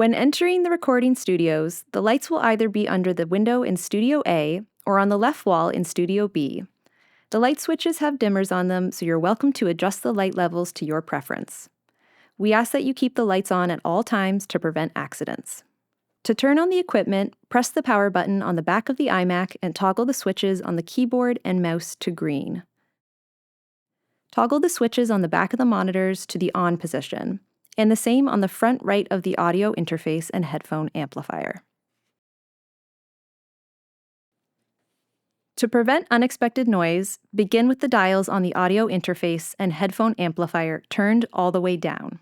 When entering the recording studios, the lights will either be under the window in Studio A or on the left wall in Studio B. The light switches have dimmers on them, so you're welcome to adjust the light levels to your preference. We ask that you keep the lights on at all times to prevent accidents. To turn on the equipment, press the power button on the back of the iMac and toggle the switches on the keyboard and mouse to green. Toggle the switches on the back of the monitors to the on position, and the same on the front right of the audio interface and headphone amplifier. To prevent unexpected noise, begin with the dials on the audio interface and headphone amplifier turned all the way down.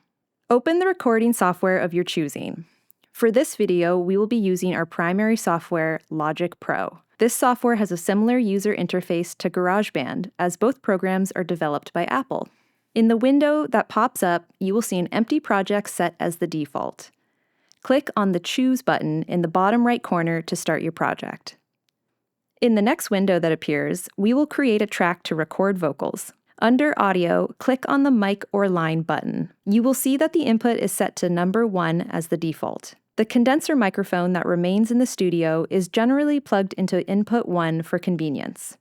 Open the recording software of your choosing. For this video, we will be using our primary software, Logic Pro. This software has a similar user interface to GarageBand, as both programs are developed by Apple. In the window that pops up, you will see an empty project set as the default. Click on the Choose button in the bottom right corner to start your project. In the next window that appears, we will create a track to record vocals. Under Audio, click on the Mic or Line button. You will see that the input is set to number 1 as the default. The condenser microphone that remains in the studio is generally plugged into input 1 for convenience.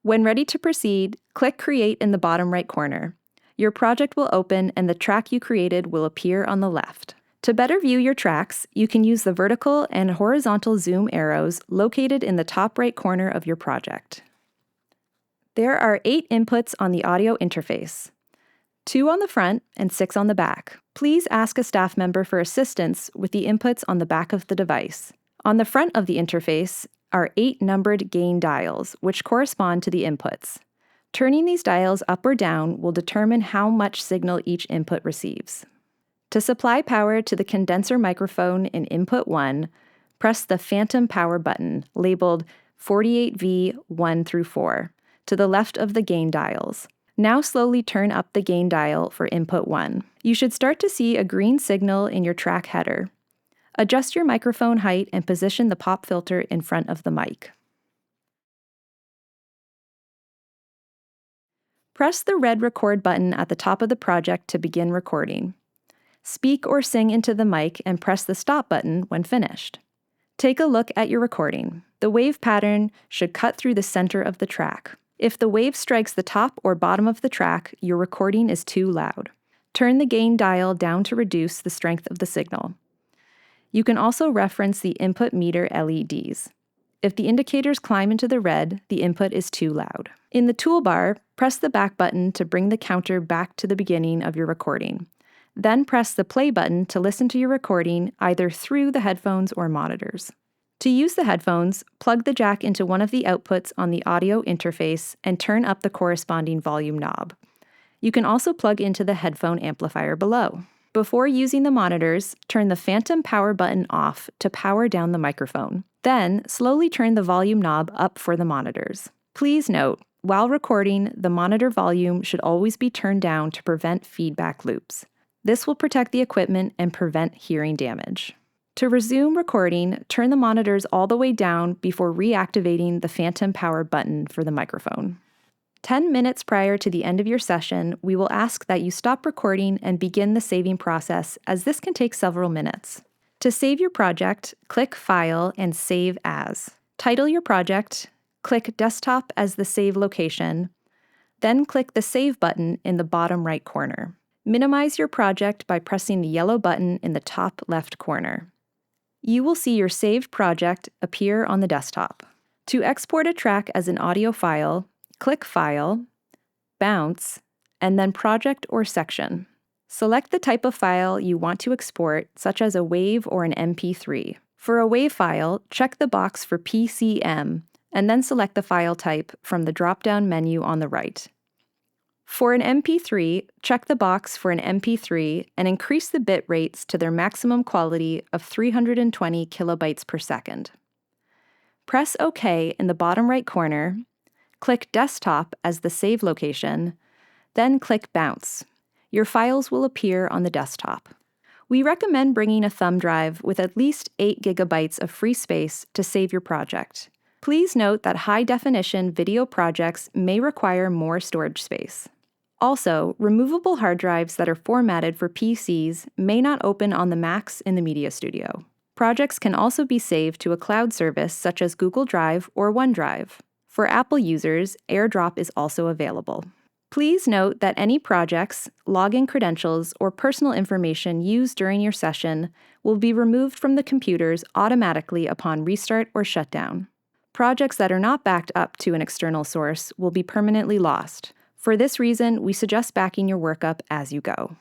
When ready to proceed, click Create in the bottom right corner. Your project will open and the track you created will appear on the left. To better view your tracks, you can use the vertical and horizontal zoom arrows located in the top right corner of your project. There are 8 inputs on the audio interface, 2 on the front and 6 on the back. Please ask a staff member for assistance with the inputs on the back of the device. On the front of the interface are 8 numbered gain dials, which correspond to the inputs. Turning these dials up or down will determine how much signal each input receives. To supply power to the condenser microphone in input 1, press the phantom power button, labeled 48V 1 through 4, to the left of the gain dials. Now slowly turn up the gain dial for input 1. You should start to see a green signal in your track header. Adjust your microphone height and position the pop filter in front of the mic. Press the red record button at the top of the project to begin recording. Speak or sing into the mic and press the stop button when finished. Take a look at your recording. The wave pattern should cut through the center of the track. If the wave strikes the top or bottom of the track, your recording is too loud. Turn the gain dial down to reduce the strength of the signal. You can also reference the input meter LEDs. If the indicators climb into the red, the input is too loud. In the toolbar, press the back button to bring the counter back to the beginning of your recording. Then press the play button to listen to your recording either through the headphones or monitors. To use the headphones, plug the jack into one of the outputs on the audio interface and turn up the corresponding volume knob. You can also plug into the headphone amplifier below. Before using the monitors, turn the phantom power button off to power down the microphone. Then, slowly turn the volume knob up for the monitors. Please note, while recording, the monitor volume should always be turned down to prevent feedback loops. This will protect the equipment and prevent hearing damage. To resume recording, turn the monitors all the way down before reactivating the phantom power button for the microphone. 10 minutes prior to the end of your session, we will ask that you stop recording and begin the saving process, as this can take several minutes. To save your project, click File and Save As. Title your project, click Desktop as the save location, then click the Save button in the bottom right corner. Minimize your project by pressing the yellow button in the top left corner. You will see your saved project appear on the desktop. To export a track as an audio file, click File, Bounce, and then Project or Section. Select the type of file you want to export, such as a WAV or an MP3. For a WAV file, check the box for PCM, and then select the file type from the drop-down menu on the right. For an MP3, check the box for an MP3 and increase the bit rates to their maximum quality of 320 kilobytes per second. Press OK in the bottom right corner, click Desktop as the save location, then click Bounce. Your files will appear on the desktop. We recommend bringing a thumb drive with at least 8 gigabytes of free space to save your project. Please note that high-definition video projects may require more storage space. Also, removable hard drives that are formatted for PCs may not open on the Macs in the Media Studio. Projects can also be saved to a cloud service such as Google Drive or OneDrive. For Apple users, AirDrop is also available. Please note that any projects, login credentials, or personal information used during your session will be removed from the computers automatically upon restart or shutdown. Projects that are not backed up to an external source will be permanently lost. For this reason, we suggest backing your work up as you go.